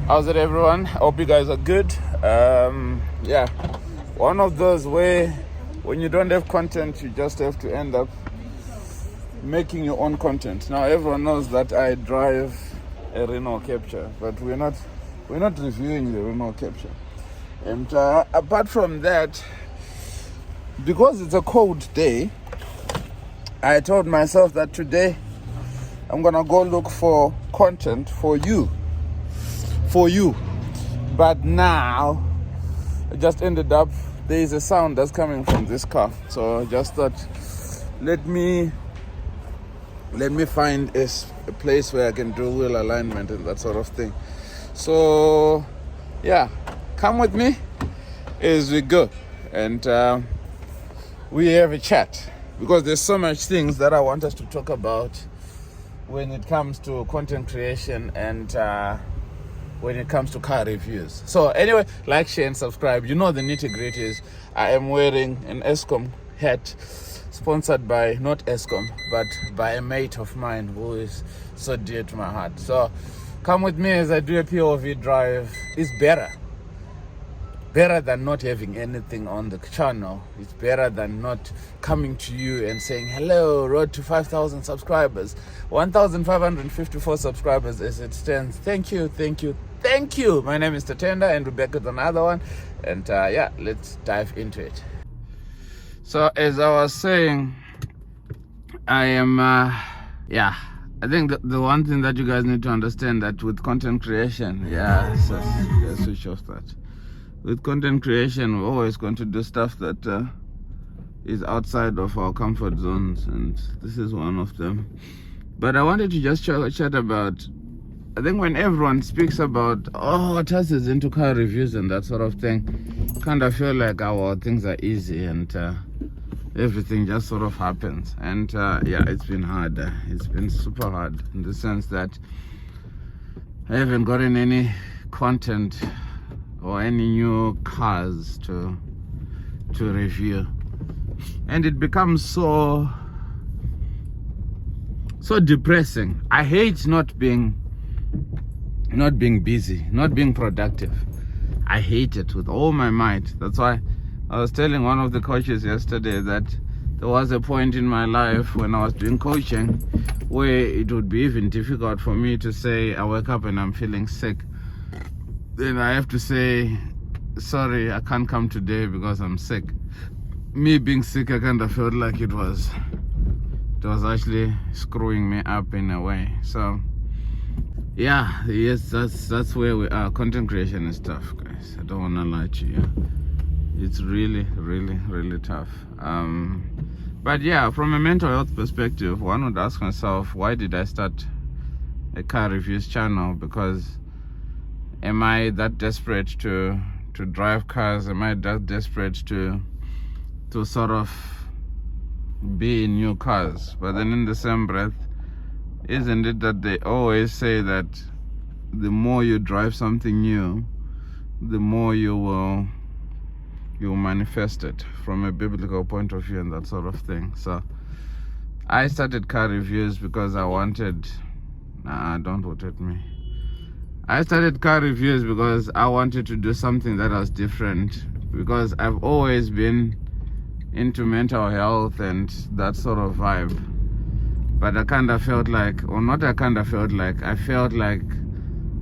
How's it, everyone? Hope you guys are good. Yeah, one of those where when you don't have content, you just have to end up making your own content. Now, everyone knows that I drive a Renault Capture, but we're not reviewing the Renault Capture. And apart from that, because it's a cold day, I told myself that today I'm gonna go look for content for you. But now I just ended up, there is a sound that's coming from this car, so I just thought, let me find a place where I can do wheel alignment and that sort of thing. So yeah, come with me as we go and we have a chat, because there's so much things that I want us to talk about when it comes to content creation and when it comes to car reviews. So anyway, like, share and subscribe. You know the nitty-gritty is I am wearing an Eskom hat sponsored by, not Eskom, but by a mate of mine who is so dear to my heart. So come with me as I do a POV drive. It's better than not having anything on the channel. It's better than not coming to you and saying, hello, road to 5,000 subscribers, 1,554 subscribers as it stands. Thank you. My name is Tatenda and Rebecca with another one. And yeah, let's dive into it. So as I was saying, I am, I think the one thing that you guys need to understand that with content creation, let's switch off that. With content creation, we're always going to do stuff that is outside of our comfort zones, and this is one of them. But I wanted to just chat about, I think when everyone speaks about, Taz is into car reviews and that sort of thing, kind of feel like our things are easy and everything just sort of happens. And it's been hard. It's been super hard in the sense that I haven't gotten any content or any new cars to review, and it becomes so depressing. I hate not being busy, not being productive. I hate it with all my might. That's why I was telling one of the coaches yesterday that there was a point in my life when I was doing coaching where it would be even difficult for me to say I wake up and I'm feeling sick. Then I have to say, sorry, I can't come today because I'm sick. Me being sick, I kind of felt like it was actually screwing me up in a way. So yes, that's where we are. Content creation is tough, guys. I don't want to lie to you. It's really, really, really tough. But yeah, from a mental health perspective, one would ask myself, why did I start a car reviews channel? Because am I that desperate to drive cars? Am I that desperate to sort of be in new cars? But then in the same breath, isn't it that they always say that the more you drive something new, the more you will manifest it from a biblical point of view and that sort of thing. So I started car reviews because I wanted, don't vote at me. I started car reviews because I wanted to do something that was different, because I've always been into mental health and that sort of vibe. But I felt like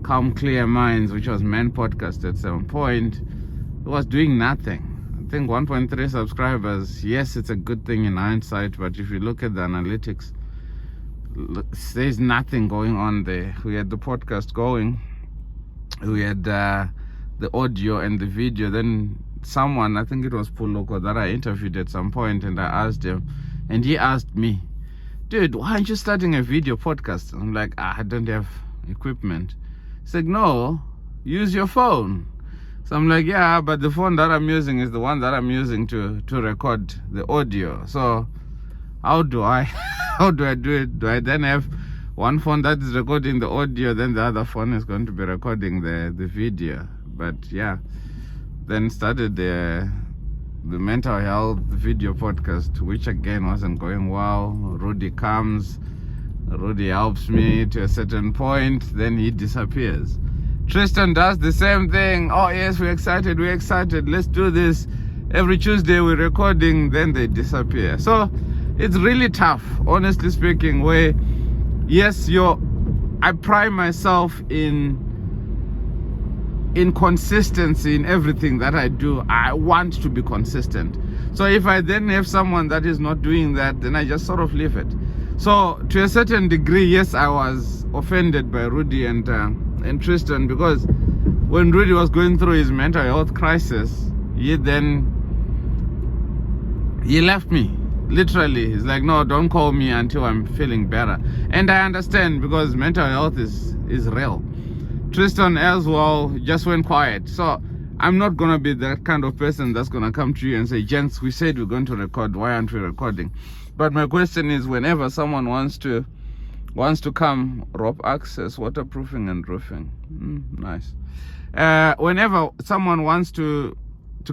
Calm Clear Minds, which was main podcast at some point, it was doing nothing. I think 1.3 subscribers, yes, it's a good thing in hindsight, but if you look at the analytics, there's nothing going on there. We had the podcast going, we had the audio and the video. Then someone, I think it was Puloko, that I interviewed at some point, and I asked him, and he asked me, dude, why aren't you starting a video podcast? I'm like, I don't have equipment. He's like, no, use your phone. So I'm like, yeah, but the phone that I'm using is the one that I'm using to record the audio. So how do I do it? Do I then have one phone that is recording the audio, then the other phone is going to be recording the video? But yeah, then started the mental health video podcast, which again wasn't going well. Rudy comes, Rudy helps me to a certain point, then he disappears. Tristan does the same thing. Oh yes, we're excited, let's do this. Every Tuesday we're recording, then they disappear. So it's really tough, honestly speaking, where yes, I pride myself in consistency in everything that I do. I want to be consistent. So if I then have someone that is not doing that, then I just sort of leave it. So to a certain degree, yes, I was offended by Rudy and Tristan, because when Rudy was going through his mental health crisis, he left me. Literally, he's like, no, don't call me until I'm feeling better. And I understand, because mental health is real. Tristan as well just went quiet. So I'm not gonna be that kind of person that's gonna come to you and say, gents, we said we're going to record, why aren't we recording? But my question is, whenever someone wants to come, rope access, waterproofing and roofing, nice. Whenever someone wants to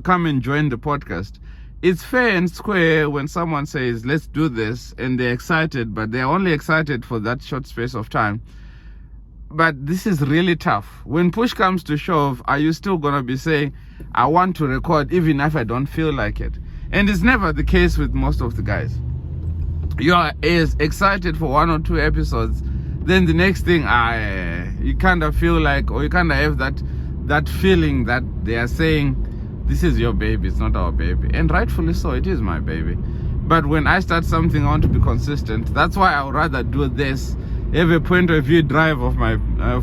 come and join the podcast, it's fair and square when someone says, let's do this, and they're excited, but they're only excited for that short space of time. But this is really tough. When push comes to shove, are you still going to be saying, I want to record even if I don't feel like it? And it's never the case with most of the guys. You are as excited for 1 or 2 episodes, then the next thing, you kind of feel like, or you kind of have that feeling that they are saying, this is your baby, it's not our baby. And rightfully so, it is my baby. But when I start something, I want to be consistent. That's why I would rather do this, have a point of view drive of my I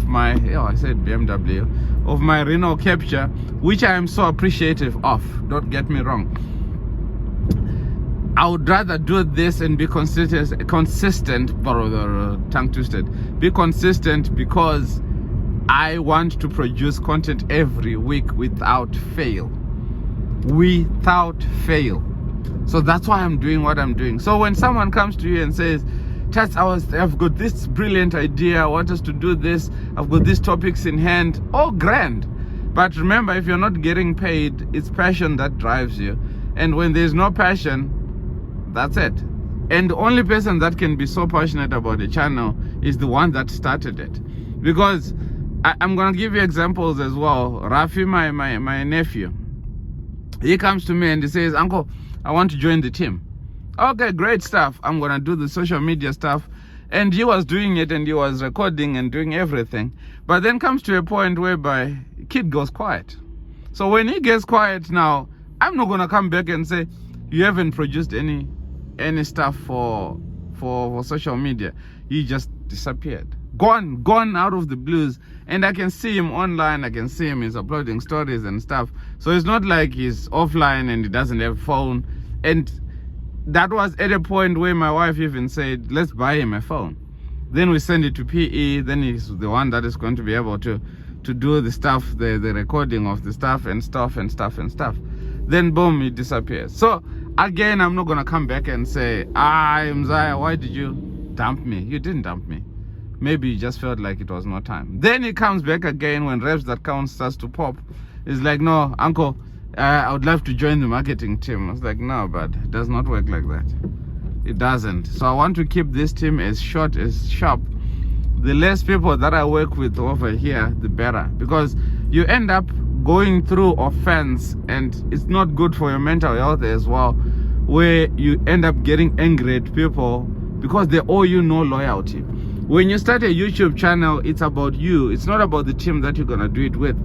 said BMW, of my Renault Capture, which I am so appreciative of, don't get me wrong. I would rather do this and be consistent, tongue twisted, be consistent, because I want to produce content every week without fail. So that's why I'm doing what I'm doing. So when someone comes to you and says, Tats, I've got this brilliant idea, I want us to do this, I've got these topics in hand, oh grand. But remember, if you're not getting paid, it's passion that drives you. And when there's no passion, that's it. And the only person that can be so passionate about a channel is the one that started it. Because I'm going to give you examples as well. Rafi, my nephew, he comes to me and he says, Uncle, I want to join the team. Okay, great stuff. I'm going to do the social media stuff. And he was doing it, and he was recording and doing everything. But then comes to a point whereby kid goes quiet. So when he gets quiet now, I'm not going to come back and say, you haven't produced any stuff for social media. He just disappeared. Gone out of the blues. And I can see him online. I can see him, he's uploading stories and stuff. So it's not like he's offline and he doesn't have a phone. And that was at a point where my wife even said, let's buy him a phone. Then we send it to PE. Then he's the one that is going to be able to do the stuff, the recording of the stuff. Then boom, he disappears. So again, I'm not going to come back and say, Mzaya, why did you dump me? You didn't dump me. Maybe you just felt like it was no time. Then he comes back again when Reps That Count starts to pop. It's like, no, Uncle, I would love to join the marketing team. I was like, no, but it does not work like that. It doesn't. So I want to keep this team as short, as sharp. The less people that I work with over here, the better. Because you end up going through offense, and it's not good for your mental health as well, where you end up getting angry at people because they owe you no loyalty. When you start a YouTube channel, it's about you. It's not about the team that you're going to do it with.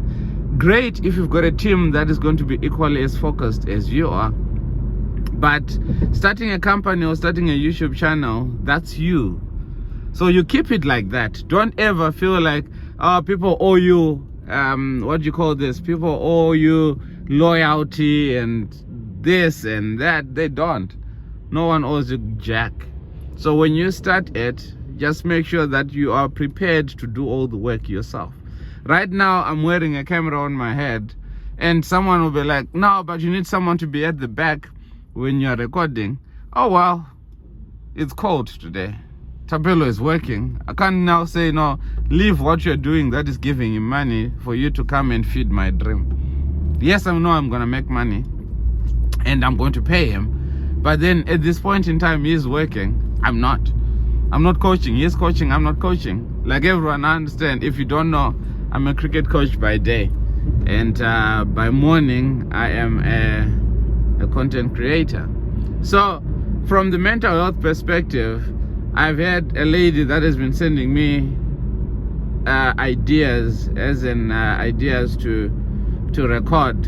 Great if you've got a team that is going to be equally as focused as you are. But starting a company or starting a YouTube channel, that's you. So you keep it like that. Don't ever feel like, people owe you, what do you call this? People owe you loyalty and this and that. They don't. No one owes you jack. So when you start it, just make sure that you are prepared to do all the work yourself. Right now, I'm wearing a camera on my head, and someone will be like, no, but you need someone to be at the back when you're recording. Oh, well, it's cold today. Tapelo is working. I can't now say, no, leave what you're doing that is giving him money for you to come and feed my dream. Yes, I know I'm going to make money, and I'm going to pay him. But then at this point in time, he's working. I'm not. I'm not coaching. He's coaching. I'm not coaching. Like everyone, I understand. If you don't know, I'm a cricket coach by day, and by morning I am a content creator. So from the mental health perspective, I've had a lady that has been sending me ideas, as in ideas to record,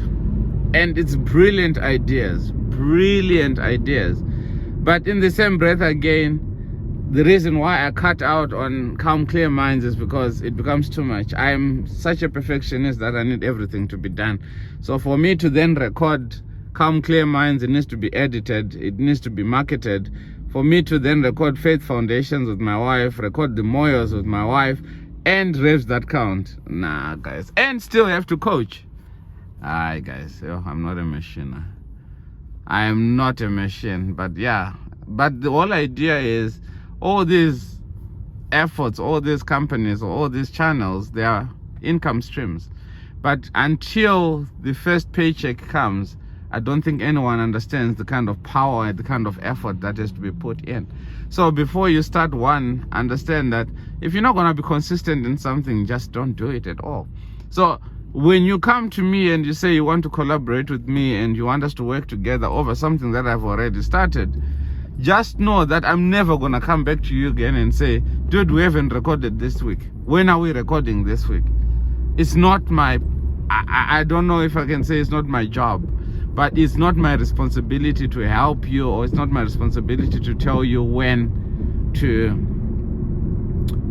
and it's brilliant ideas. But in the same breath again, the reason why I cut out on Calm Clear Minds is because it becomes too much. I'm such a perfectionist that I need everything to be done. So for me to then record Calm Clear Minds, it needs to be edited, it needs to be marketed. For me to then record Faith Foundations with my wife, record the Moyos with my wife, and Revs That Count. Nah, guys. And still have to coach. Aye, guys. I'm not a machine. I am not a machine. But yeah. But the whole idea is, all these efforts, all these companies, all these channels, they are income streams. But until the first paycheck comes, I don't think anyone understands the kind of power and the kind of effort that has to be put in. So before you start one, understand that if you're not going to be consistent in something, just don't do it at all. So when you come to me and you say you want to collaborate with me and you want us to work together over something that I've already started, just know that I'm never going to come back to you again and say, dude, we haven't recorded this week. When are we recording this week? It's not my, I don't know if I can say it's not my job, but it's not my responsibility to help you, or it's not my responsibility to tell you when to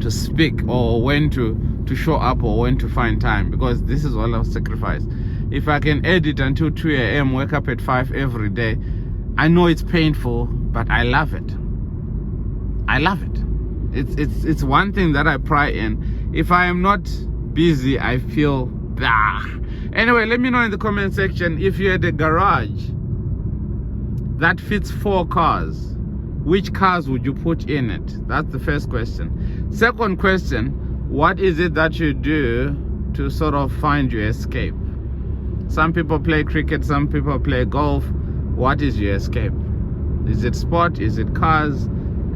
speak, or when to show up, or when to find time, because this is all our sacrifice. If I can edit until 2 a.m., wake up at 5 every day, I know it's painful, but I love it. I love it. It's one thing that I pride in. If I am not busy, I feel bah. Anyway, let me know in the comment section, if you had a garage that fits 4 cars, which cars would you put in it? That's the first question. Second question, what is it that you do to sort of find your escape? Some people play cricket, some people play golf. What is your escape? Is it sport? Is it cars?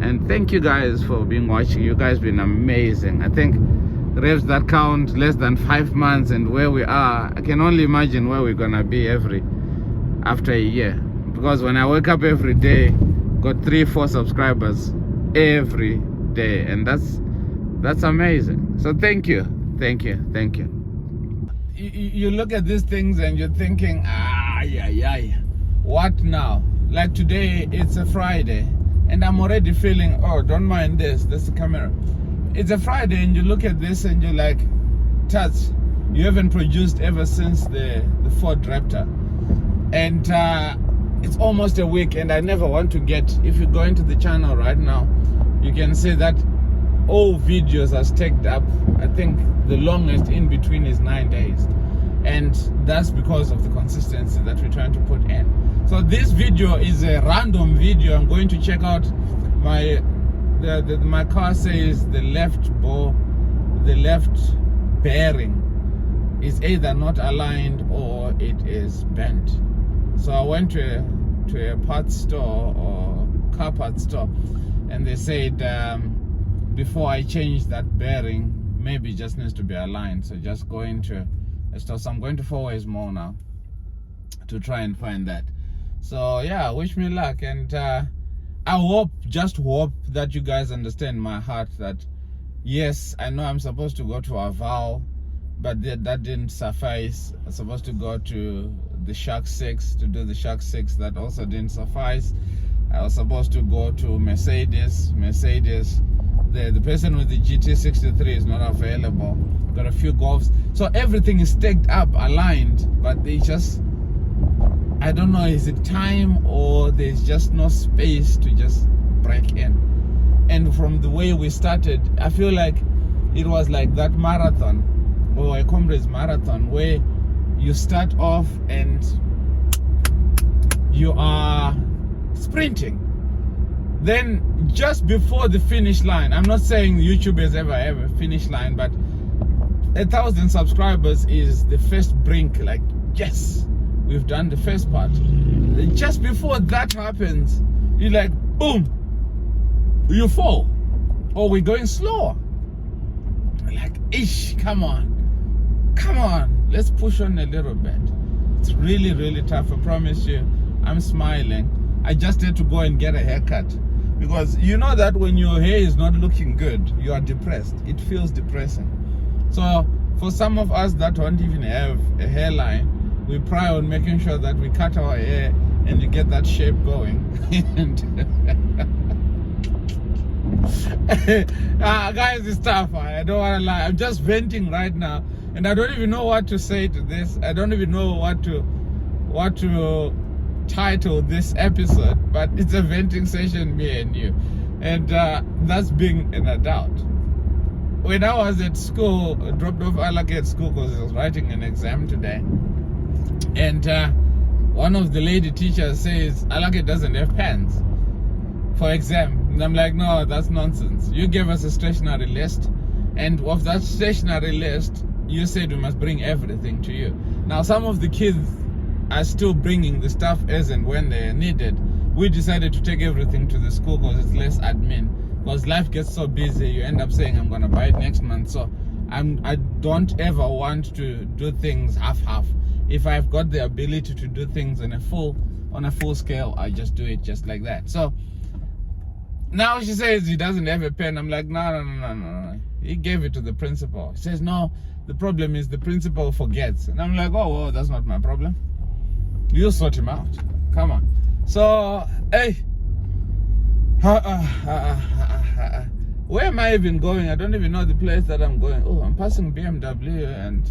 And thank you guys for being watching. You guys been amazing. I think Revs That Count, less than 5 months, and where we are, I can only imagine where we're gonna be after a year. Because when I wake up every day, got 3-4 subscribers every day, and that's amazing. So thank you. You look at these things and you're thinking, what now? Like today, it's a Friday, and I'm already feeling, oh, don't mind this, that's the camera. It's a Friday, and you look at this and you're like, Tats, you haven't produced ever since the Ford Raptor. And it's almost a week, and I never want to get, if you go into the channel right now, you can see that all videos are stacked up. I think the longest in between is 9 days. And that's because of the consistency that we're trying to put in. So this video is a random video. I'm going to check out my car says the left bearing is either not aligned or it is bent. So I went to a parts store, or car parts store, and they said before I change that bearing, maybe it just needs to be aligned. So just go into a store. So I'm going to fourways more now to try and find that. So yeah, wish me luck, and I just hope that you guys understand my heart, that yes, I know I'm supposed to go to Haval, but that didn't suffice. I'm supposed to go to the Shark 6 to do the Shark 6. That also didn't suffice. I was supposed to go to Mercedes. The person with the GT63 is not available. Got a few Golfs. So everything is stacked up, aligned, but they just, I don't know, is it time or there's just no space to just break in? And from the way we started, I feel like it was like that marathon, or a comrades marathon, where you start off and you are sprinting. Then just before the finish line, I'm not saying YouTube has ever a finish line, but 1,000 subscribers is the first brink. Like, yes, we've done the first part. Just before that happens, you're like, boom, you fall, or we're going slower. Like, ish, come on. come on, let's push on a little bit. It's really, really tough. I promise you, I'm smiling. I just had to go and get a haircut. Because you know that when your hair is not looking good, you are depressed. It feels depressing. So for some of us that don't even have a hairline, we pride on making sure that we cut our hair and you get that shape going. Guys, it's tough. I don't want to lie. I'm just venting right now, and I don't even know what to say to this. I don't even know what to title this episode, but it's a venting session, me and you, and that's being an adult. When I was at school, I dropped off Alake at school because I was writing an exam today, and one of the lady teachers says Alake doesn't have pens for exam. And I'm like, no, that's nonsense. You gave us a stationery list, and of that stationery list, you said we must bring everything to you. Now, some of the kids are still bringing the stuff as and when they are needed. We decided to take everything to the school because it's less admin. Because life gets so busy, you end up saying, I'm going to buy it next month. So I don't ever want to do things half-half. If I've got the ability to do things on a full scale, I just do it just like that. So now she says he doesn't have a pen. I'm like, no. He gave it to the principal. He says, no, the problem is the principal forgets. And I'm like, oh, well, that's not my problem. You sort him out. Come on. So, hey. Where am I even going? I don't even know the place that I'm going. Oh, I'm passing BMW, and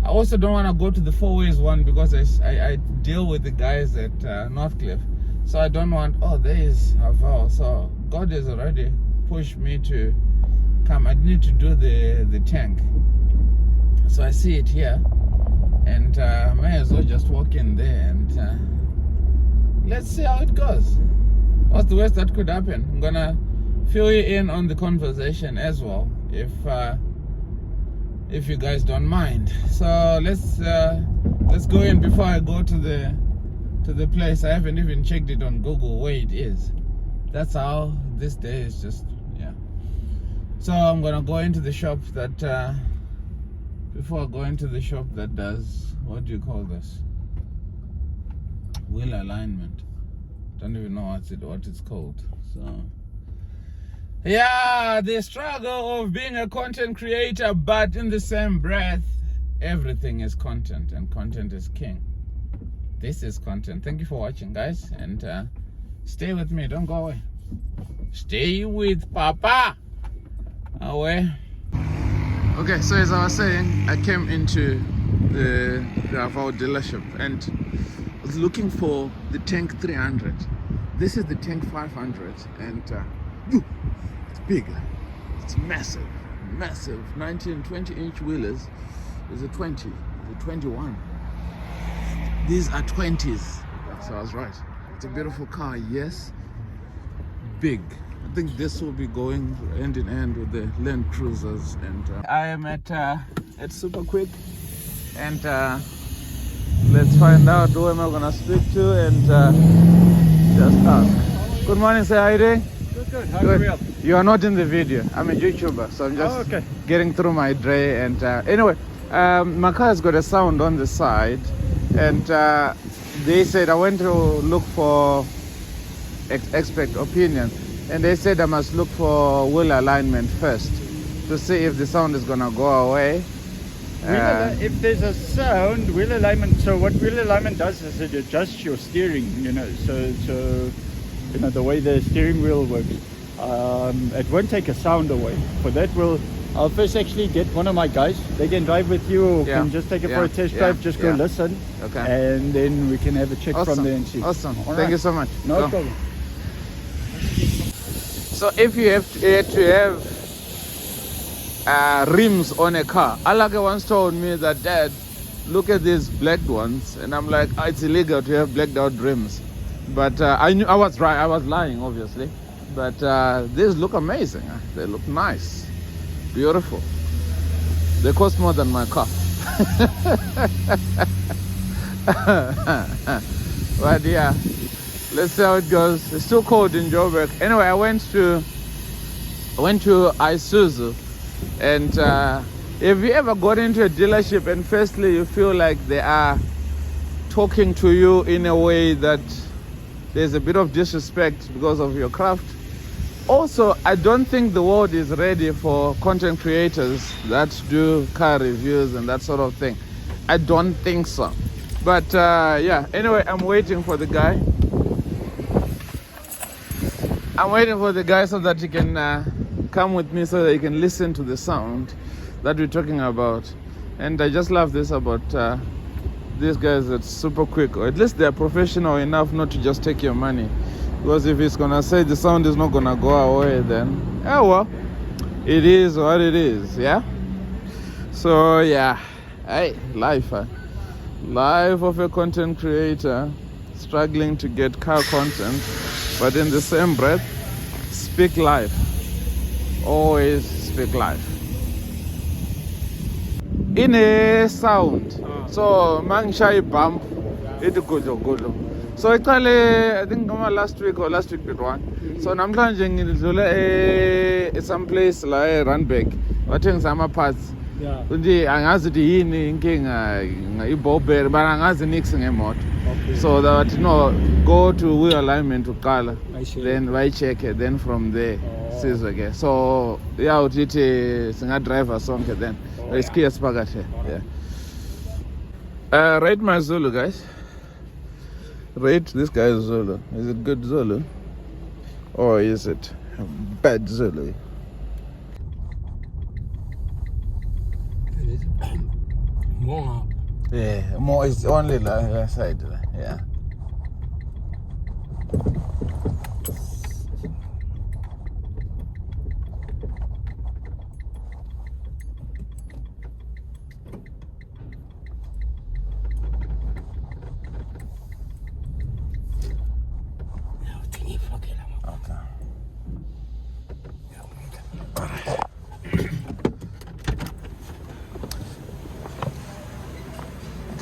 I also don't want to go to the fourways one because I deal with the guys at Northcliffe. So I don't want, oh, there is Haval. So God has already pushed me to come. I need to do the tank. So I see it here, and may as well just walk in there and let's see how it goes. What's the worst that could happen? I'm gonna fill you in on the conversation as well, if you guys don't mind. So let's go in before I go to the place. I haven't even checked it on Google where it is. That's how this day is just, yeah. So I'm gonna go into the shop that before I go into the shop that does, what do you call this? Wheel alignment. Don't even know what it's called. So yeah, the struggle of being a content creator, but in the same breath, everything is content, and content is king. This is content. Thank you for watching, guys, and stay with me. Don't go away. Stay with Papa. Away. Okay, so as I was saying, I came into the Haval dealership and was looking for the Tank 300. This is the Tank 500, and it's big. It's massive. 19 and 20 inch wheelers. There's a 20, there's a 21. These are 20s. So I was right. It's a beautiful car, yes. Big. I think this will be going end in end with the Land Cruisers. And I am at SuperQuik, and let's find out who am I gonna speak to and just ask. Good morning, sir. How are you doing? Good. How are you? You are not in the video. I'm a YouTuber, so I'm just getting through my day. And anyway, my car has got a sound on the side, and they said I went to look for expert opinion, and they said I must look for wheel alignment first to see if the sound is gonna go away. If there's a sound, wheel alignment. So what wheel alignment does is it adjusts your steering. So you know the way the steering wheel works. It won't take a sound away. For that, I'll first actually get one of my guys. They can drive with you, or can just take it for a test drive. Just go listen, and then we can have a check from there and see. Awesome. All Thank you so much. No problem. So if you had to have rims on a car, Alake once told me that, Dad, look at these black ones, and I'm like, it's illegal to have blacked out rims. But I knew I was right. I was lying, obviously. But these look amazing. They look nice, beautiful. They cost more than my car. But yeah, let's see how it goes. It's still cold in Joburg. Anyway, I went to Isuzu, and Have you ever got into a dealership and firstly you feel like they are talking to you in a way that there's a bit of disrespect because of your craft? Also, I don't think the world is ready for content creators that do car reviews and that sort of thing. I don't think so. But yeah, anyway, I'm waiting for the guy. I'm waiting for the guy so that he can come with me so that he can listen to the sound that we're talking about. And I just love this about these guys at SuperQuik, or at least they're professional enough not to just take your money. Because if it's gonna say the sound is not gonna go away, then well, it is what it is, yeah. So yeah, hey, life of a content creator struggling to get car content, but in the same breath, speak life. Always speak life. In a sound, so mangisha bump, it go. So I think last week did one. So namhlanje ngidlule someplace la Randburg. Wathengisa ama parts. Yeah. Nje angazi ukuthi yini inkinga ibobber, but angazi nix ngemoto. Okay. So that go to wheel alignment uqala, then check then from there sizwe ke. So yeah, uthi singa driver sonke then. Isikiya siphakathi. Yeah. Rate my Zulu, guys. Rate this guy's Zulu. Is it good Zulu? Or is it bad Zulu? More. Yeah, more is only the side. Yeah.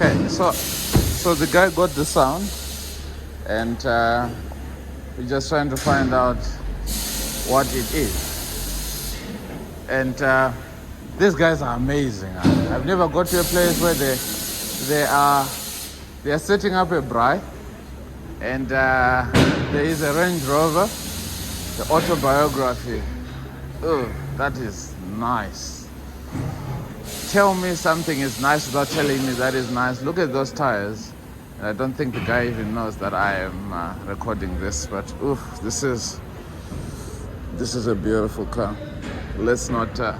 Okay, so the guy got the sound, and we're just trying to find out what it is. And these guys are amazing. I've never got to a place where they are setting up a braai, and there is a Range Rover, the autobiography. Oh, that is nice. Tell me something is nice without telling me that is nice. Look at those tires. And I don't think the guy even knows that I am recording this, but oof, this is a beautiful car. Let's not lie.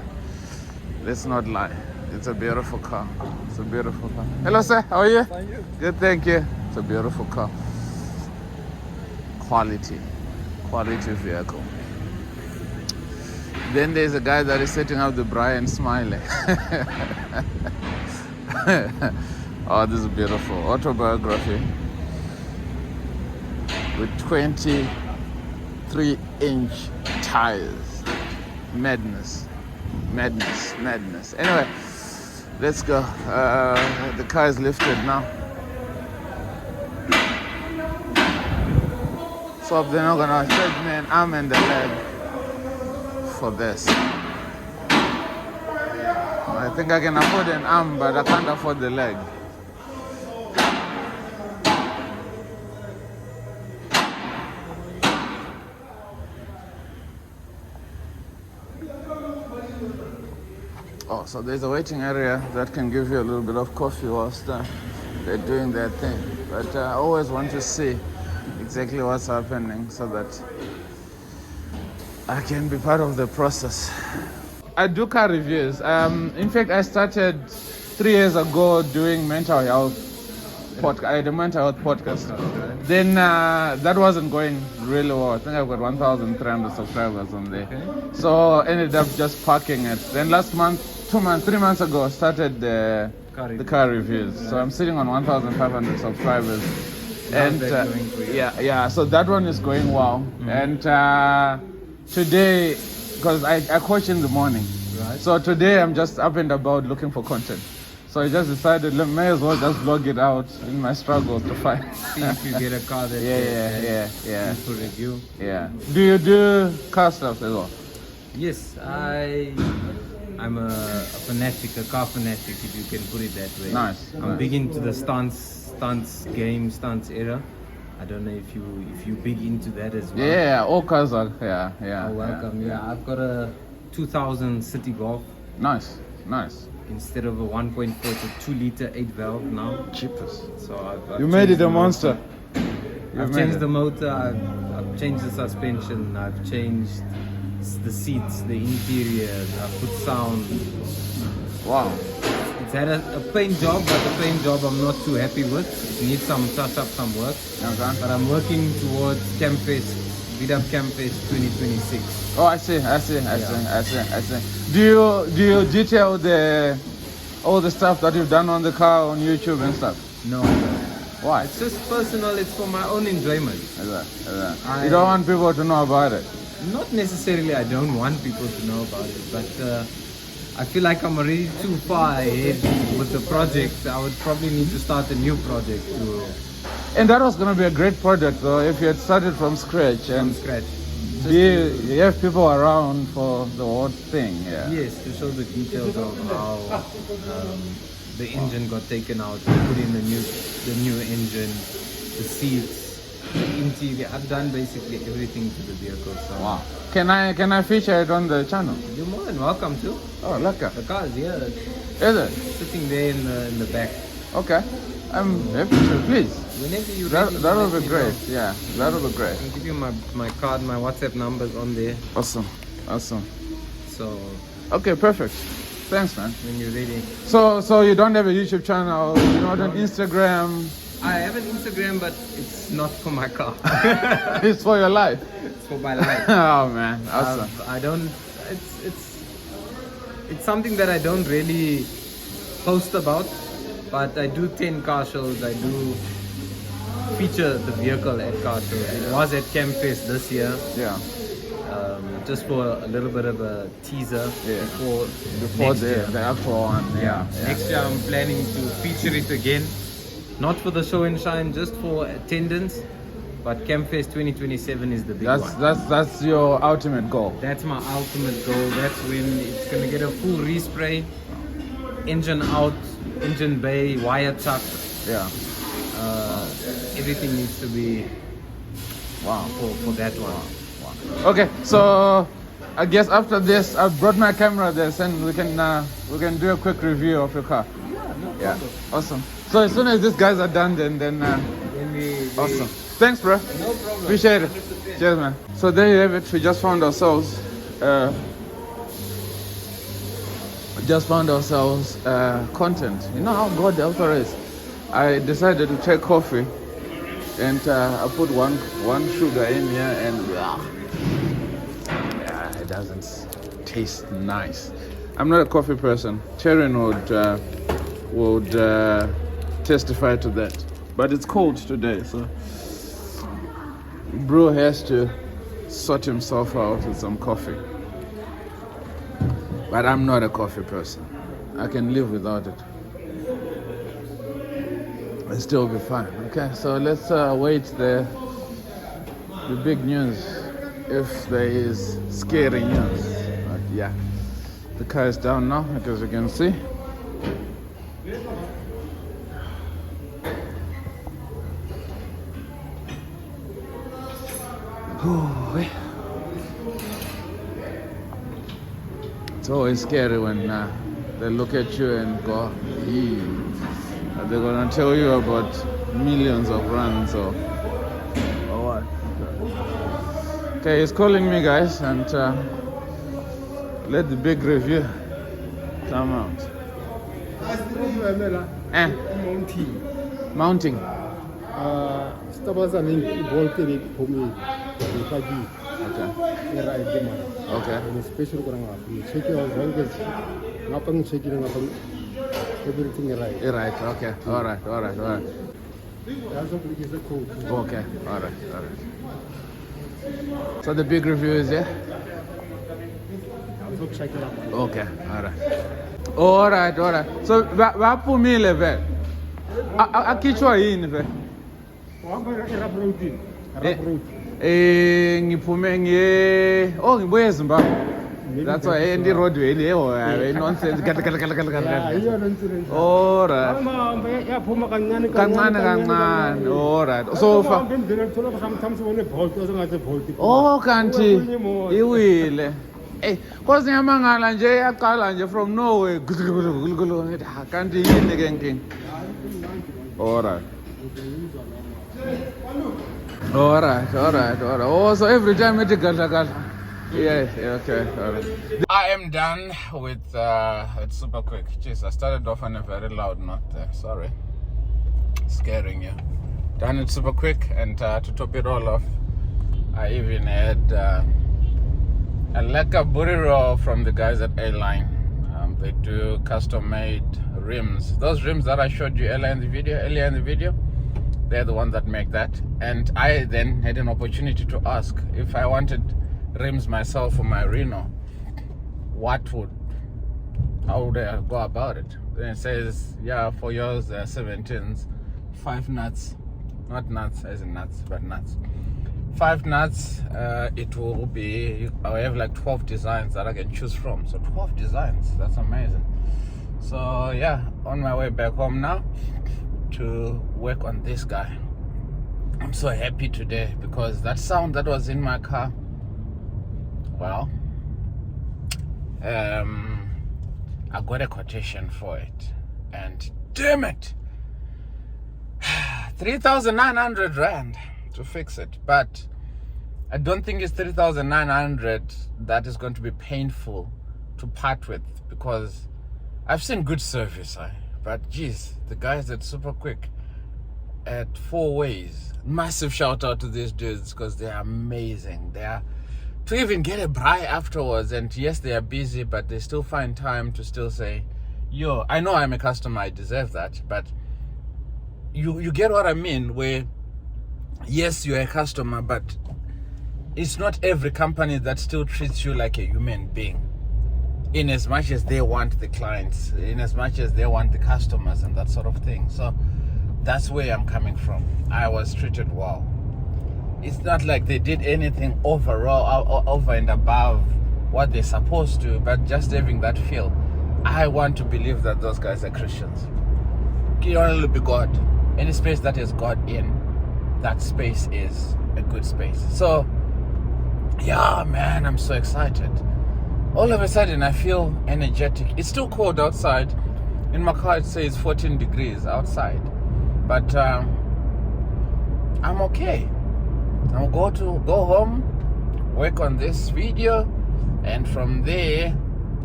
It's a beautiful car. It's a beautiful car. Hello, sir. How are you? Thank you. Good, thank you. It's a beautiful car. Quality vehicle. Then there's a guy that is setting up the braai and smiling. Oh, this is beautiful. Autobiography with 23-inch tires. Madness. Anyway, let's go. The car is lifted now. So they're not gonna charge me an arm and a leg for this. I think I can afford an arm, but I can't afford the leg. Oh, so there's a waiting area that can give you a little bit of coffee whilst they're doing their thing. But I always want to see exactly what's happening so that I can be part of the process. I do car reviews. In fact, I started 3 years ago doing mental health podcast. I had a mental health podcast. Then that wasn't going really well. I think I've got 1,300 subscribers on there. Okay. So I ended up just parking it. Then last month, 3 months ago, I started the car reviews. So I'm sitting on 1,500 subscribers. And yeah, so that one is going well. Mm-hmm. And today, because I coach in the morning, right. So today I'm just up and about looking for content. So I just decided, may as well just vlog it out in my struggle to find. See if you get a car that yeah. for review. Yeah. Do you do car stuff as well? Yes, I I'm a fanatic, a car fanatic, if you can put it that way. Nice. I'm big into the stunts game, stunts era. I don't know if you big into that as well. Yeah, all cars are. Yeah. Oh, welcome. Yeah, I've got a 2000 City Golf. Nice. Instead of a 1.4 to 2 liter 8 valve now. Cheapest. So I've You made changed it a the monster. motor. I've changed the motor. I've changed the suspension. I've changed the seats, the interiors. I've put sound. Wow. It's had a paint job, but the paint job I'm not too happy with. It needs some touch up, some work. Okay. But I'm working towards Campfest, beat up Campfest 2026. Oh, I see. Do you detail all the stuff that you've done on the car on YouTube and stuff? No, Why? it's just personal. It's for my own enjoyment. You don't want people to know about it. Not necessarily I don't want people to know about it, but I feel like I'm already too far ahead with the project. I would probably need to start a new project And that was going to be a great project though, if you had started from scratch from and scratch. you have people around for the whole thing. Yeah. Yes, to show the details of how the engine got taken out, put in the new engine, the seats, the interior. I've done basically everything to the vehicle. So Wow. Can I feature it on the channel? you're more than welcome to. Oh, look. The car is here, Is it? sitting there in the back. Okay. I'm happy to, please. Whenever you That ready, that let would be me great. know. Yeah, that would be great. I'll give you my card, my WhatsApp numbers on there. Awesome. So Okay, perfect. Thanks, man. when you're ready. So you don't have a YouTube channel, you're not on Instagram. I have an Instagram, but it's not for my car. It's for your life. It's for my life. Oh man, awesome. I don't. It's something that I don't really post about, but I do 10 car shows. I do feature the vehicle at car shows. It was at Campfest this year, Yeah. just for a little bit of a teaser Yeah. before next the year. actual one. Yeah. Next year I'm planning to feature it again, not for the show and shine, just for attendance. But Campfest 2027 is the big one. That's your ultimate goal. That's my ultimate goal. That's when it's gonna get a full respray, engine out, engine bay, wire tuck. Yeah. Everything needs to be Wow. for that one. Okay, so I guess after this, I brought my camera there, and we can do a quick review of your car. Yeah, awesome. So as soon as these guys are done, then awesome. Thanks, bro. No problem. Appreciate it. Cheers, man. So there you have it. We just found ourselves. Content. You know how God the author is. I decided to take coffee, and I put one sugar in here, and it doesn't taste nice. I'm not a coffee person. Sharon would testify to that. But it's cold today, so Bro has to sort himself out with some coffee. But I'm not a coffee person. I can live without it. It'll still be fine. Okay, so let's wait the big news, if there is scary news. But yeah, the car is down now, as you can see. It's always scary when they look at you and go, "Ee." They're gonna tell you about millions of runs or what. Okay, he's calling me, guys, and let the big review come out. Mounting. Okay. Special everything right. Right. Okay. All right. That's a code. Okay. All right. So the big review is here. Also check it out. Okay. All right. So vapumile vele. Akichwa yini vele? Ngiphume ngibuye eZimbabwe. That's why in the roadway, nonsense. Yeah, you are nonsense. All right. yaphuma kancane Kancane. All right. So far. sometimes when bolt ngathi bolt Oh, kanti iwile. Eh, kwazi ngamangala nje yaqala nje from nowhere. Kanti yini ke nking? All right. All right. Oh, so every time it gal. Yes, okay. All right. I am done with SuperQuik. Jeez, I started off on a very loud note there. Sorry. Scaring you. Done with SuperQuik, and to top it all off, I even had a lekker burrito from the guys at A-Line. They do custom-made rims. Those rims that I showed you earlier in the video, they're the ones that make that. And I then had an opportunity to ask if I wanted rims myself for my Reno, how would I go about it? Then it says, yeah, for yours they're 17s, 5 nuts, not nuts as in nuts, but nuts. 5 nuts, it will be, I have like 12 designs that I can choose from. So 12 designs, that's amazing. So yeah, on my way back home now to work on this guy. I'm so happy today because that sound that was in my car, well, I got a quotation for it, and damn it, 3,900 rand to fix it. But I don't think it's 3,900 that is going to be painful to part with, because I've seen good service, but geez, the guys at SuperQuik at fourways, massive shout out to these dudes because they are amazing. They are, to even get a braai afterwards, and yes, they are busy, but they still find time to still say, yo, I know I'm a customer, I deserve that, but you get what I mean, where yes, you're a customer, but it's not every company that still treats you like a human being, in as much as they want the clients, in as much as they want the customers and that sort of thing. So that's where I'm coming from. I was treated well. It's not like they did anything over and above what they're supposed to, but just having that feel. I want to believe that those guys are Christians. Can only be God. Any space that is God in, that space is a good space. So yeah, man, I'm so excited. All of a sudden I feel energetic. It's still cold outside. In my car it says 14 degrees outside, but I'm okay. I'll go home, work on this video, and from there,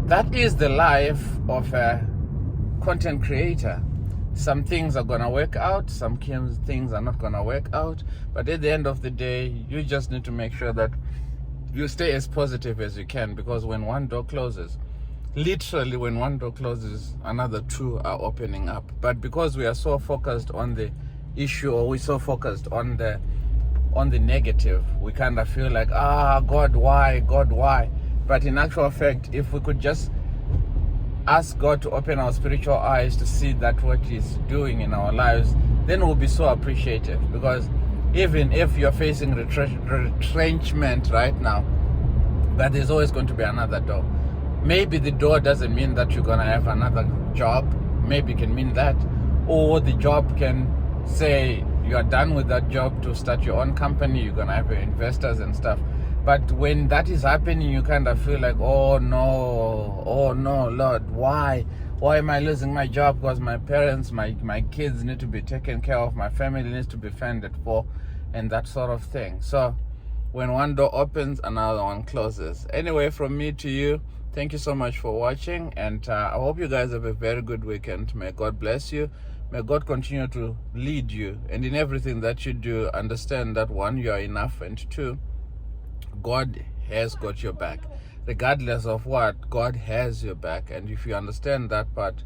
that is the life of a content creator. Some things are gonna work out, some things are not gonna work out, but at the end of the day, you just need to make sure that you stay as positive as you can, because when one door closes, literally when one door closes, another 2 are opening up. But because we are so focused on the issue, or we're so focused on the negative, we kind of feel like, God, why? But in actual fact, if we could just ask God to open our spiritual eyes to see that what He's doing in our lives, then we'll be so appreciative. Because even if you're facing retrenchment right now, but there's always going to be another door. Maybe the door doesn't mean that you're gonna have another job. Maybe it can mean that, or the job can say you are done with that job to start your own company, you're gonna have your investors and stuff. But when that is happening, you kind of feel like, oh no, Lord, why am I losing my job? Because my parents, my kids need to be taken care of, my family needs to be fended for, and that sort of thing. So when one door opens, another one closes. Anyway, from me to you, thank you so much for watching, and I hope you guys have a very good weekend. May God bless you. May God continue to lead you, and in everything that you do, understand that 1, you are enough, and 2, God has got your back. Regardless of what, God has your back. And if you understand that part,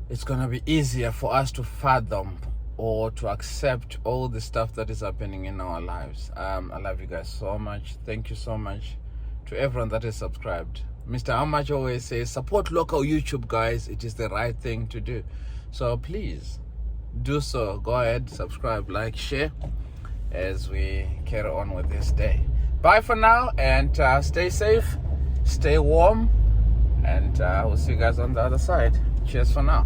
it's going to be easier for us to fathom or to accept all the stuff that is happening in our lives. I love you guys so much. Thank you so much to everyone that is subscribed. Mr. How Much always says, support local YouTube, guys. It is the right thing to do. So please do so. Go ahead, subscribe, like, share, as we carry on with this day. Bye for now, and stay safe Stay warm, and we'll see you guys on the other side. Cheers for now.